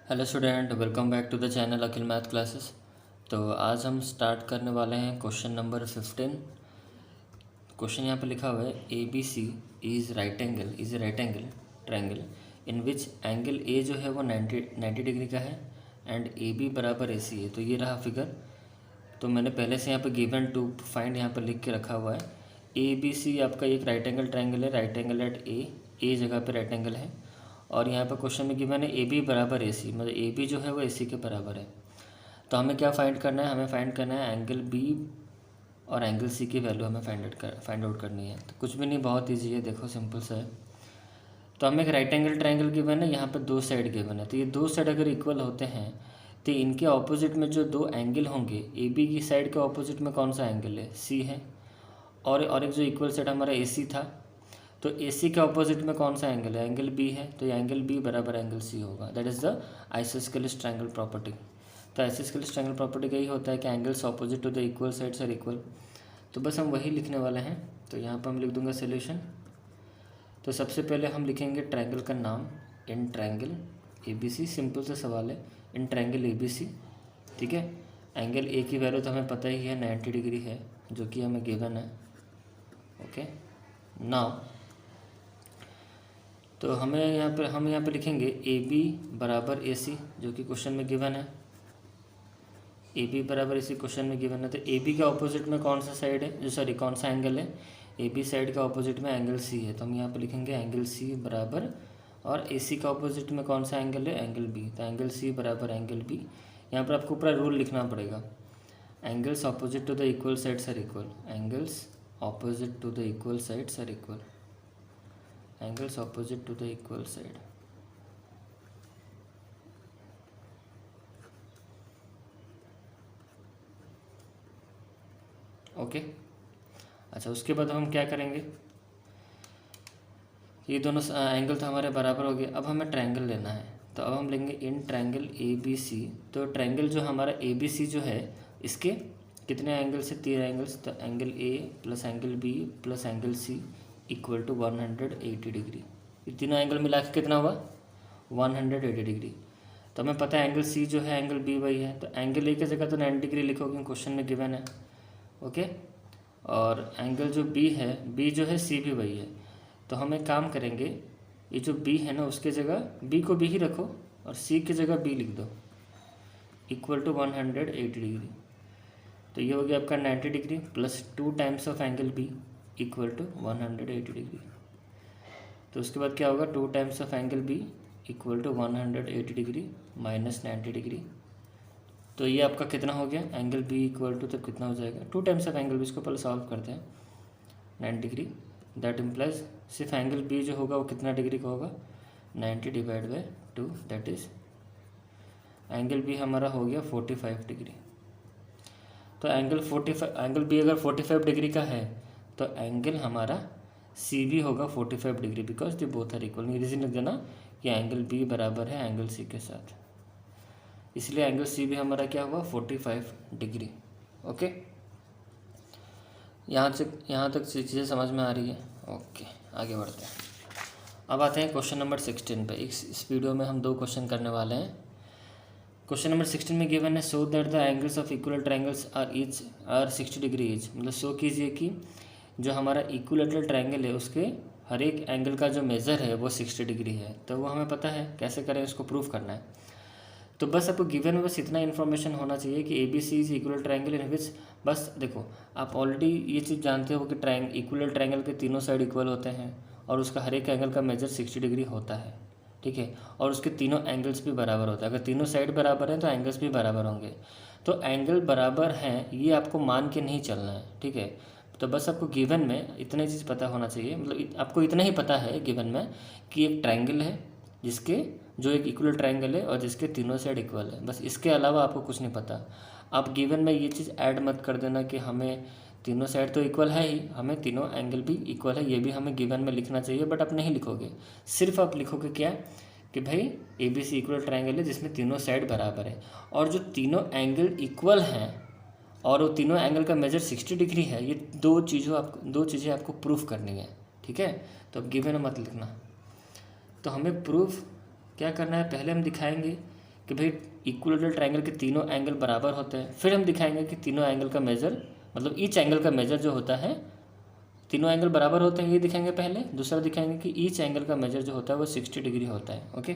Hello student, welcome back to the channel Akhil math classes. तो आज हम स्टार्ट करने वाले हैं क्वेश्चन नंबर 15। क्वेश्चन यहाँ पे लिखा हुआ है A B C is right angle triangle in which angle A जो है वो 90 डिग्री का है एंड ए बी बराबर ए सी है। तो ये रहा फिगर। तो मैंने पहले से यहाँ पे गिवन टू फाइंड यहाँ पर लिख के रखा हुआ है। ए बी सी आपका एक राइट एंगल ट्रायंगल है, राइट एंगल एट ए जगह पे राइट एंगल है। और यहाँ पर क्वेश्चन में गिवन है ए बी बराबर ए सी, मतलब ए बी जो है वो ए सी के बराबर है। तो हमें क्या फाइंड करना है? हमें फाइंड करना है एंगल बी और एंगल सी की वैल्यू हमें फाइंड आउट करनी है। तो कुछ भी नहीं, बहुत ईजी है, देखो सिंपल सा है। तो हमें एक राइट एंगल ट्रायंगल गिवन है, यहाँ पर दो साइड गिवन है। तो ये दो साइड अगर इक्वल होते हैं तो इनके ऑपोजिट में जो दो एंगल होंगे, ए बी की साइड के ऑपोजिट में कौन सा एंगल है? सी है। और एक जो इक्वल साइड हमारा ए सी था, तो ए सी के ऑपोजिट में कौन सा एंगल है? एंगल बी है। तो ये एंगल बी बराबर एंगल सी होगा। That is the isosceles triangle property. तो आइसोस्केलेस ट्रायंगल प्रॉपर्टी का यही होता है कि angles opposite to the equal sides are equal. तो बस हम वही लिखने वाले हैं। तो यहाँ पर हम लिख दूंगा सोल्यूशन। तो सबसे पहले हम लिखेंगे ट्रायंगल का नाम, in triangle A B C. Simple सा सवाल है, इन ट्रायंगल ए बी सी। ठीक है। एंगल ए की वैल्यू तो हमें पता ही है 90 डिग्री है, जो कि हमें गिवन है। ओके नाउ तो हम यहाँ पे लिखेंगे ए बी बराबर ए सी, जो कि क्वेश्चन में गिवन है। ए बी बराबर ए सी क्वेश्चन में गिवन है। तो ए बी के ऑपोजिट में कौन सा साइड है, जो सॉरी कौन सा एंगल है? ए बी साइड का ऑपोजिट में एंगल सी है। तो हम यहाँ पे लिखेंगे एंगल सी बराबर, और ए सी का ऑपोजिट में कौन सा एंगल है? Angle B. तो एंगल सी बराबर एंगल बी। यहाँ पर आपको पूरा रूल लिखना पड़ेगा। Angles opposite to the equal sides are equal. Angles opposite to the equal sides are equal. Angles opposite to the equal side. Okay अच्छा, उसके बाद हम क्या करेंगे? ये दोनों एंगल तो हमारे बराबर हो गए। अब हमें ट्रायंगल लेना है। तो अब हम लेंगे इन ट्रायंगल ए बी सी। तो ट्रायंगल जो हमारा ए बी सी जो है, इसके कितने एंगल्स है? 3 एंगल्स। तो angle A plus angle B plus angle C equal to 180 degree. ये तीनों एंगल मिला के कितना हुआ? 180 डिग्री। तो हमें पता है एंगल सी जो है एंगल बी वही है। तो एंगल ए की जगह तो 90 डिग्री लिखोगे, क्वेश्चन में गिवन है। ओके, और एंगल जो बी है, बी जो है सी भी वही है। तो हम एक काम करेंगे, ये जो बी है ना, उसके जगह बी को बी ही रखो और सी की जगह बी लिख दो, इक्वल टू 180 डिग्री। तो ये हो गया आपका 90 degree plus 2 times of angle B equal to 180 degree. तो उसके बाद क्या होगा? 2 times of angle B equal to 180 degree minus 90 degree. तो ये आपका कितना हो गया? एंगल बी इक्वल टू, तब कितना हो जाएगा? 2 टाइम्स ऑफ एंगल बी। इसको पहले सॉल्व करते हैं। 90 डिग्री, दैट इम्प्लाइज सिर्फ एंगल बी जो होगा वो कितना डिग्री का होगा? 90 divide by 2, that is angle B हमारा हो गया 45 डिग्री। तो एंगल बी अगर 45 डिग्री का है तो एंगल हमारा सी भी होगा 45 degree, because they both are equal. Reason लिख देना कि एंगल बी बराबर है एंगल सी के साथ, इसलिए एंगल सी भी हमारा क्या हुआ? 45 डिग्री। ओके, यहाँ तक चीज़ें समझ में आ रही है? ओके, आगे बढ़ते हैं। अब आते हैं क्वेश्चन नंबर 16 पे। इस वीडियो में हम 2 क्वेश्चन करने वाले हैं। क्वेश्चन नंबर 16 में गिवन है show that the angles of equal triangles are 60 degree each. मतलब शो कीजिए कि जो हमारा इक्विलेटरल ट्रायंगल है उसके हर एक एंगल का जो मेज़र है वो 60 डिग्री है। तो वो हमें पता है, कैसे करें इसको प्रूफ करना है। तो बस आपको गिवन में बस इतना इन्फॉर्मेशन होना चाहिए कि A B C is equal triangle in which, बस देखो आप ऑलरेडी ये चीज़ जानते हो कि इक्वल ट्रायंगल के तीनों साइड इक्वल होते हैं और उसका हर एक एंगल का मेजर 60 डिग्री होता है। ठीक है, और उसके तीनों एंगल्स भी बराबर होता है। अगर तीनों साइड बराबर हैं तो एंगल्स भी बराबर होंगे। तो एंगल बराबर हैं ये आपको मान के नहीं चलना है। ठीक है, तो बस आपको गिवन में इतनी चीज़ पता होना चाहिए। मतलब आपको इतना ही पता है गिवन में कि एक ट्रायंगल है जिसके जो एक इक्वल ट्रायंगल है और जिसके तीनों साइड इक्वल है। बस इसके अलावा आपको कुछ नहीं पता। आप गिवन में ये चीज़ ऐड मत कर देना कि हमें तीनों साइड तो इक्वल है ही, हमें तीनों एंगल भी इक्वल है, ये भी हमें गिवन में लिखना चाहिए। बट आप नहीं लिखोगे, सिर्फ आप लिखोगे क्या कि भाई A B C equal triangle है जिसमें तीनों साइड बराबर है और जो तीनों एंगल इक्वल हैं और वो तीनों एंगल का मेजर 60 डिग्री है। ये दो चीज़ें आपको प्रूफ करनी है। ठीक है, तो अब गिवन मत लिखना। तो हमें प्रूफ क्या करना है? पहले हम दिखाएंगे कि भाई इक्विलेटरल ट्रायंगल के तीनों एंगल बराबर होते हैं। फिर हम दिखाएंगे कि तीनों एंगल का मेजर, मतलब ईच एंगल का मेजर जो होता है, तीनों एंगल बराबर होते हैं, ये दिखाएंगे पहले। दूसरा दिखाएंगे कि ईच एंगल का मेजर जो होता है वो 60 डिग्री होता है। ओके,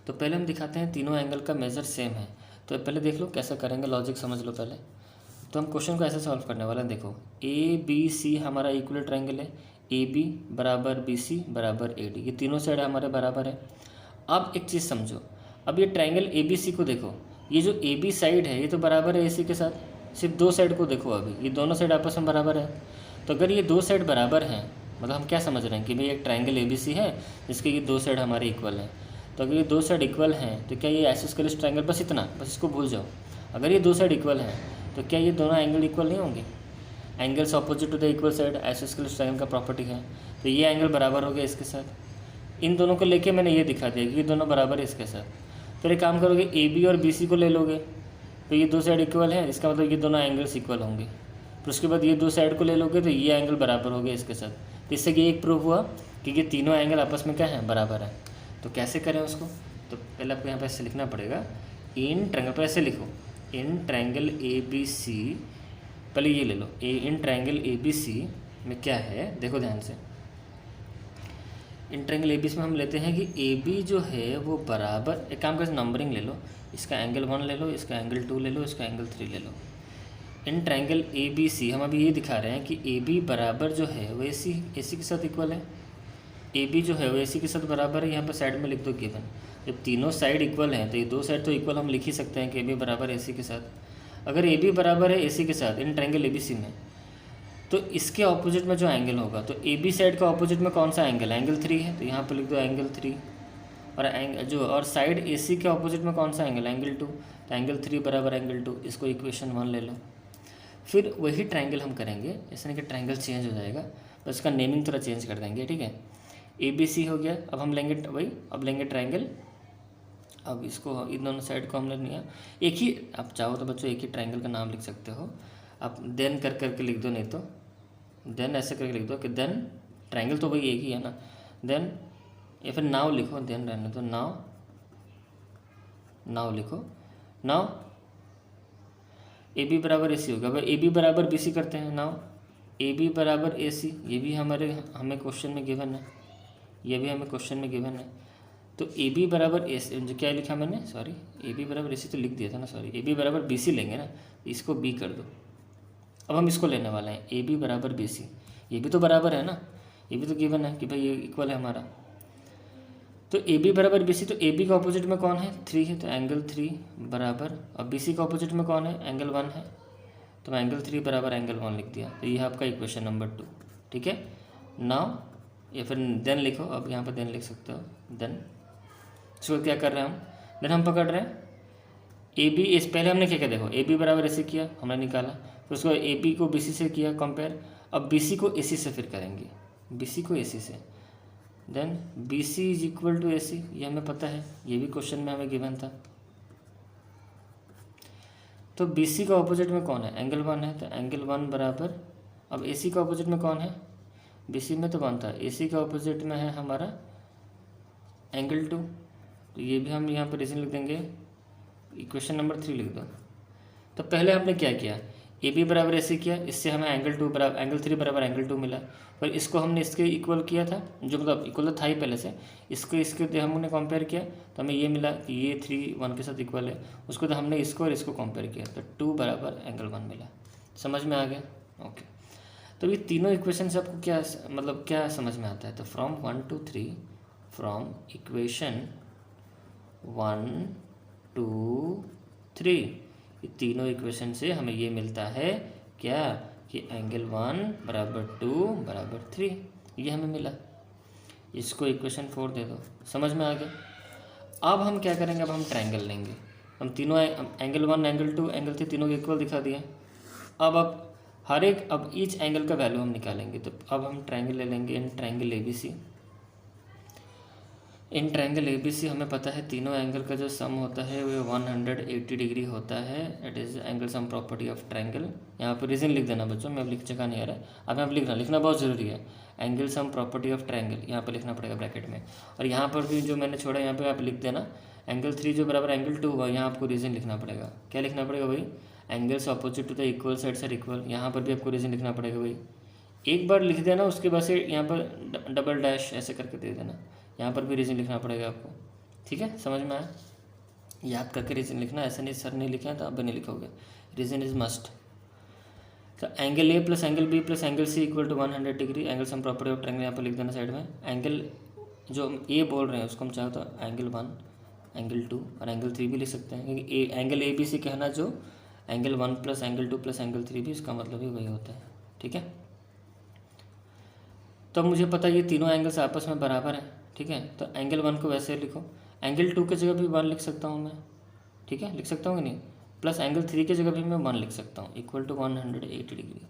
तो पहले हम दिखाते हैं तीनों एंगल का मेजर सेम है। तो पहले देख लो कैसे करेंगे, लॉजिक समझ लो पहले। तो हम क्वेश्चन को ऐसे सॉल्व करने वाले हैं। देखो ABC हमारा इक्वल ट्रायंगल है, AB बराबर BC बराबर AD, ये तीनों साइड हमारे बराबर है। अब एक चीज़ समझो, अब ये ट्रायंगल ABC को देखो, ये जो AB साइड है ये तो बराबर है AC के साथ, सिर्फ दो साइड को देखो, अभी ये दोनों साइड आपस में बराबर है। तो अगर ये दो साइड बराबर हैं, मतलब हम क्या समझ रहे हैं कि भाई एक ट्रायंगल ABC है जिसके ये दो साइड हमारे इक्वल हैं। तो अगर ये दो साइड इक्वल हैं तो क्या ये आइसोस्केलेस ट्रायंगल, बस इतना, बस इसको भूल जाओ। अगर ये दो साइड इक्वल हैं तो क्या ये दोनों एंगल इक्वल नहीं होंगे? Angles opposite to the equal side isosceles triangle का प्रॉपर्टी है। तो ये एंगल बराबर हो गया इसके साथ। इन दोनों को लेके मैंने ये दिखा दिया कि ये दोनों बराबर है इसके साथ। फिर एक काम करोगे, AB और BC को ले लोगे, तो ये दो साइड इक्वल है, इसका मतलब ये दोनों एंगल्स इक्वल होंगे। फिर उसके बाद ये दो साइड को ले लोगे तो ये एंगल बराबर हो गया इसके साथ। तो इससे ये एक प्रूफ हुआ कि ये तीनों एंगल आपस में क्या है, बराबर है। तो कैसे करें उसको? तो पहले आपको यहाँ पर ऐसे लिखना पड़ेगा, इन ट्रायंगल पर ऐसे लिखो, इन ट्रायंगल ABC, पहले ये ले लो, इन ट्रायंगल ABC में क्या है, देखो ध्यान से। इन ट्रायंगल ABC में हम लेते हैं कि AB जो है वो बराबर, एक काम कर नंबरिंग ले लो, इसका एंगल 1 ले लो, इसका एंगल 2 ले लो, इसका एंगल 3 ले लो। इन ट्रायंगल ABC हम अभी ये दिखा रहे हैं कि AB बराबर जो है वो AC के साथ इक्वल है। AB जो है वो AC के साथ बराबर है, यहाँ पर साइड में लिख दो गिवन। जब तीनों साइड इक्वल हैं तो ये दो साइड तो इक्वल हम लिख ही सकते हैं कि AB बराबर AC के साथ। अगर AB बराबर है AC के साथ इन ट्रायंगल ABC में, तो इसके ऑपोजिट में जो एंगल होगा, तो AB साइड का ऑपोजिट में कौन सा एंगल है, एंगल 3 है, तो यहाँ पर लिख दो एंगल 3। और साइड AC के ऑपोजिट में कौन सा एंगल है, एंगल 2, तो एंगल 3 बराबर एंगल 2, इसको इक्वेशन 1 ले लो। फिर वही ट्रायंगल हम करेंगे, ऐसा नहीं कि ट्रायंगल चेंज हो जाएगा, बस इसका नेमिंग थोड़ा चेंज कर देंगे, ठीक है। ABC हो गया, अब हम लेंगे वही, अब लेंगे ट्रायंगल, अब इसको इन दोनों साइड को हमने लिया, एक ही, आप चाहो तो बच्चों एक ही ट्रायंगल का नाम लिख सकते हो, आप देन करके लिख दो, नहीं तो देन ऐसे करके लिख दो कि देन, ट्रायंगल तो वही एक ही है ना, देन, या फिर नाव लिखो, देन रहने दो, नाव लिखो, नाव AB बराबर AC होगा। भाई AB बराबर BC करते हैं, नाव AB बराबर AC, ये भी हमें क्वेश्चन में गिवन है, ये भी हमें क्वेश्चन में गिवन है। तो AB बराबर AC, जो क्या लिखा मैंने, सॉरी, AB बराबर AC तो लिख दिया था ना, सॉरी, AB बराबर BC लेंगे ना, इसको B कर दो। अब हम इसको लेने वाले हैं, AB बराबर BC, ये भी तो बराबर है ना, ये भी तो गिवन है कि भाई ये इक्वल है हमारा। तो AB बराबर BC, तो AB का ऑपोजिट में कौन है, 3 है, तो एंगल 3 बराबर, और BC का ऑपोजिट में कौन है, एंगल 1 है, तो मैं एंगल 3 बराबर एंगल 1 लिख दिया। तो ये है आपका इक्वेशन नंबर 2, ठीक है। नाउ या फिर देन लिखो, अब यहाँ पर देन लिख सकते हो, देन इसको क्या कर रहे हैं हम, देन हम पकड़ रहे हैं AB, इस पहले हमने क्या किया, देखो AB बराबर AC किया, हमने निकाला, फिर उसको AB को BC से किया कंपेयर, अब BC को AC से फिर करेंगे, BC को AC से, then BC is equal to AC, ये हमें पता है, ये भी क्वेश्चन में हमें गिवन था। तो BC का ऑपोजिट में कौन है, एंगल 1 है, तो एंगल 1 बराबर, अब AC का ऑपोजिट में कौन है, BC में तो 1 था, AC का ऑपोजिट में है हमारा एंगल 2, तो ये भी हम यहाँ पर रीजन लिख देंगे, इक्वेशन नंबर 3 लिख दो। तो पहले हमने क्या किया, AB बराबर AC किया, इससे हमें एंगल 3 बराबर एंगल 2 मिला, पर इसको हमने इसके इक्वल किया था, जो मतलब इक्वल था ही पहले से, इसके हमने कंपेयर किया, तो हमें ये मिला कि ये 3 1 के साथ इक्वल है, उसको तो हमने इसको और इसको कंपेयर किया, तो 2 बराबर एंगल 1 मिला। समझ में आ गया? ओके, तो ये तीनों इक्वेशन से आपको क्या मतलब क्या समझ में आता है, तो from 1 to 3, from equation 1 to 3, ये तीनों इक्वेशन से हमें ये मिलता है क्या, कि एंगल 1 बराबर 2 बराबर 3, ये हमें मिला। इसको इक्वेशन 4 दे दो, समझ में आ गया। अब हम क्या करेंगे, अब हम ट्रायंगल लेंगे, हम तीनों एंगल 1 एंगल 2 एंगल 3 तीनों के इक्वल दिखा दिए। अब हर एक, अब ईच एंगल का वैल्यू हम निकालेंगे, तो अब हम ट्रायंगल ले लेंगे, in triangle ABC, in triangle ABC हमें पता है तीनों एंगल का जो सम होता है वो 180 डिग्री होता है, it is angle sum property of triangle. यहाँ पर रीजन लिख देना बच्चों, मैं अब लिख जगह नहीं आ रहा है, अब यहाँ पर लिखना बहुत ज़रूरी है, angle sum property of triangle यहाँ पर लिखना पड़ेगा ब्रैकेट में, और यहाँ पर भी जो मैंने छोड़ा यहाँ पर आप लिख देना एंगल 3 जो बराबर एंगल 2 हुआ, यहाँ आपको रीज़न लिखना पड़ेगा। क्या लिखना पड़ेगा भाई? Angles opposite to the equal sides are equal. यहाँ पर भी आपको रीज़न लिखना पड़ेगा भाई। एक बार लिख देना, उसके बाद से यहाँ पर डबल डैश ऐसे करके दे देना, यहाँ पर भी रीज़न लिखना पड़ेगा आपको। ठीक है, समझ में आया? याद करके रीज़न लिखना, ऐसा नहीं सर नहीं लिखे हैं तो आप भी नहीं लिखोगे। Reason is must. तो angle A plus angle B plus angle C equal to 100 degree. Angle sum property of triangle यहाँ पर लिख देना साइड में। एंगल जो ए बोल रहे हैं उसको हम चाहे तो एंगल 1, एंगल 2 और एंगल 3 भी लिख सकते हैं, क्योंकि एंगल ए बी सी कहना जो angle 1 plus angle 2 plus angle 3 भी, इसका मतलब ही वही होता है। ठीक है, तो अब मुझे पता है ये तीनों एंगल्स आपस में बराबर हैं। ठीक है, तो एंगल 1 को वैसे लिखो, एंगल 2 की जगह भी 1 लिख सकता हूँ मैं। ठीक है, लिख सकता हूँ कि नहीं? प्लस एंगल 3 की जगह भी मैं 1 लिख सकता हूँ, इक्वल टू 180 डिग्री।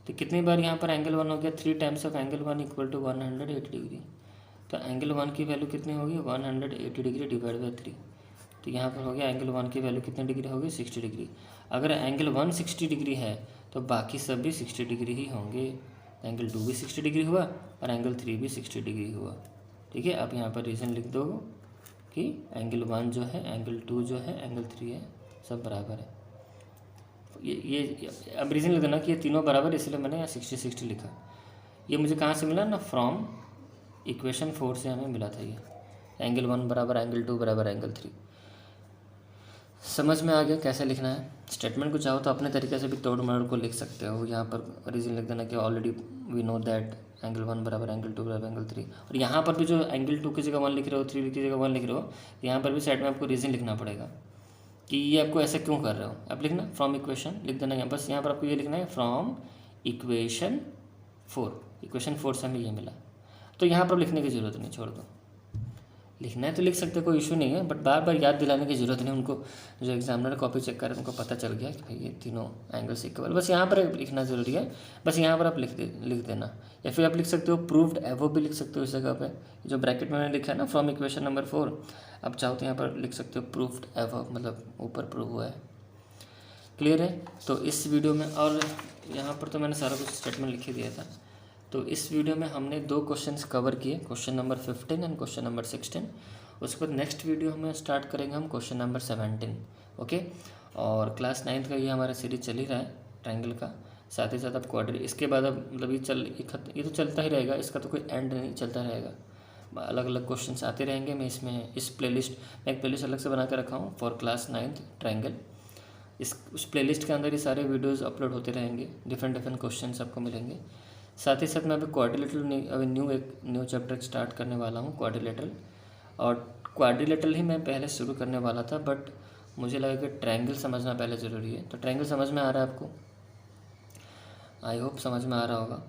तो कितनी बार यहाँ पर एंगल 1 हो गया? 3 times of angle 1 equal to 180 degree. तो एंगल 1 की वैल्यू कितनी होगी? 180 डिग्री डिवाइड बाई 3। तो यहाँ पर हो गया एंगल 1 की वैल्यू कितनी डिग्री होगी? 60 डिग्री। अगर एंगल 1 60 डिग्री है तो बाकी सब भी 60 डिग्री ही होंगे। एंगल 2 भी 60 डिग्री हुआ और एंगल 3 भी 60 डिग्री हुआ। ठीक है, आप यहाँ पर रीज़न लिख दो कि एंगल 1 जो है, एंगल 2 जो है, एंगल 3 है, सब बराबर है। ये अब रीज़न लिख देना कि ये तीनों बराबर, इसलिए मैंने यहाँ 60 लिखा। ये मुझे कहाँ से मिला ना? फ्रॉम इक्वेशन 4 से हमें मिला था ये। एंगल 1 बराबर एंगल 2 बराबर एंगल 3। समझ में आ गया कैसे लिखना है? स्टेटमेंट को चाहो तो अपने तरीके से भी तोड़ मरोड़ को लिख सकते हो। यहाँ पर रीज़न लिख देना कि already we know that angle 1 बराबर एंगल 2 बराबर एंगल 3। और यहाँ पर भी जो एंगल 2 की जगह 1 लिख रहे हो, 3 की जगह 1 लिख रहे हो, यहाँ पर भी साइड में आपको रीज़न लिखना पड़ेगा कि ये आपको ऐसा क्यों कर रहे हो। आप लिखना फ्रॉम इक्वेशन लिख देना, यहाँ बस यहाँ पर आपको ये लिखना है फ्रॉम इक्वेशन 4। इक्वेशन 4 से हमें ये मिला, तो यहाँ पर लिखने की ज़रूरत नहीं, छोड़ दो। लिखना है तो लिख सकते, कोई इशू नहीं है, बट बार बार याद दिलाने की ज़रूरत नहीं। उनको जो एग्जामिनर कॉपी चेक कर रहे हैं उनको पता चल गया कि भाई ये तीनों एंगल्स इक्वल। बस यहाँ पर लिखना ज़रूरी है, बस यहाँ पर आप लिख देना। या फिर आप लिख सकते हो प्रूव्ड एवो भी लिख सकते हो इस जगह पे, जो ब्रैकेट में मैंने लिखा है ना फ्रॉम इक्वेशन नंबर 4। आप चाहो तो यहाँ पर लिख सकते हो प्रूव्ड एवो, मतलब ऊपर प्रूव हुआ है। क्लियर है? तो इस वीडियो में, और यहाँ पर तो मैंने सारा कुछ स्टेटमेंट लिख ही दिया था। तो इस वीडियो में हमने 2 क्वेश्चंस कवर किए, question number 15 and question number 16। उसके बाद नेक्स्ट वीडियो में स्टार्ट करेंगे हम क्वेश्चन नंबर 17। ओके, और क्लास 9th का ये हमारा सीरीज चल ही रहा है ट्रायंगल का। साथ ही साथ अब क्वाड्री, इसके बाद अब मतलब ये तो चलता ही रहेगा, इसका तो कोई एंड नहीं, चलता रहेगा। अलग अलग क्वेश्चंस आते रहेंगे। मैं इसमें मैं एक प्लेलिस्ट अलग से बना कर रखा हूँ फॉर क्लास 9th ट्रायंगल। उस प्लेलिस्ट के अंदर ये सारे वीडियोज़ अपलोड होते रहेंगे, डिफरेंट क्वेश्चन आपको मिलेंगे। साथ ही साथ मैं अभी क्वाड्रिलेटरल अभी न्यू चैप्टर स्टार्ट करने वाला हूँ, क्वाड्रिलेटरल। और क्वाड्रिलेटरल ही मैं पहले शुरू करने वाला था, बट मुझे लगा कि ट्रायंगल समझना पहले ज़रूरी है। तो ट्रायंगल समझ में आ रहा है आपको? आई होप समझ में आ रहा होगा।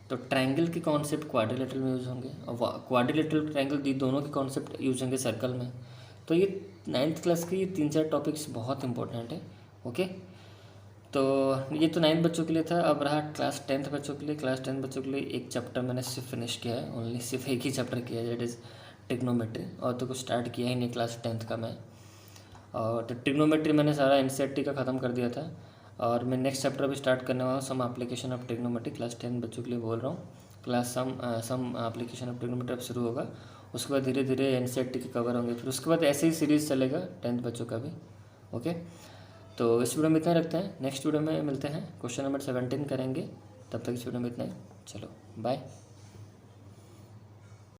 तो ट्रायंगल के कॉन्सेप्ट क्वाड्रिलेटरल में यूज़ होंगे और क्वाड्रिलेटरल ट्रायंगल दोनों के कॉन्सेप्ट यूज होंगे सर्कल में। तो ये 9th क्लास के ये 3-4 टॉपिक्स बहुत इंपॉर्टेंट है। ओके, तो ये तो 9th बच्चों के लिए था। अब रहा क्लास 10th बच्चों के लिए। क्लास 10th बच्चों के लिए एक चैप्टर मैंने सिर्फ फिनिश किया है, ओनली सिर्फ एक ही चैप्टर किया है, दैट इज़ ट्रिग्नोमेट्री। और तो कुछ स्टार्ट किया ही नहीं क्लास 10th का मैं। और तो ट्रिग्नोमेट्री मैंने सारा एनसीईआरटी का ख़त्म कर दिया था, और मैं नेक्स्ट चैप्टर भी स्टार्ट करने वाला हूँ, some application of trigonometry. Class 10 बच्चों के लिए बोल रहा हूँ। Class some application of trigonometry अब शुरू होगा। उसके बाद धीरे धीरे एनसीईआरटी के कवर होंगे, फिर उसके बाद ऐसे ही सीरीज़ चलेगा 10th बच्चों का भी। ओके, तो इस वीडियो में इतना ही रखते हैं। नेक्स्ट वीडियो में मिलते हैं, क्वेश्चन नंबर 17 करेंगे। तब तक इस वीडियो में इतना ही। चलो बाय।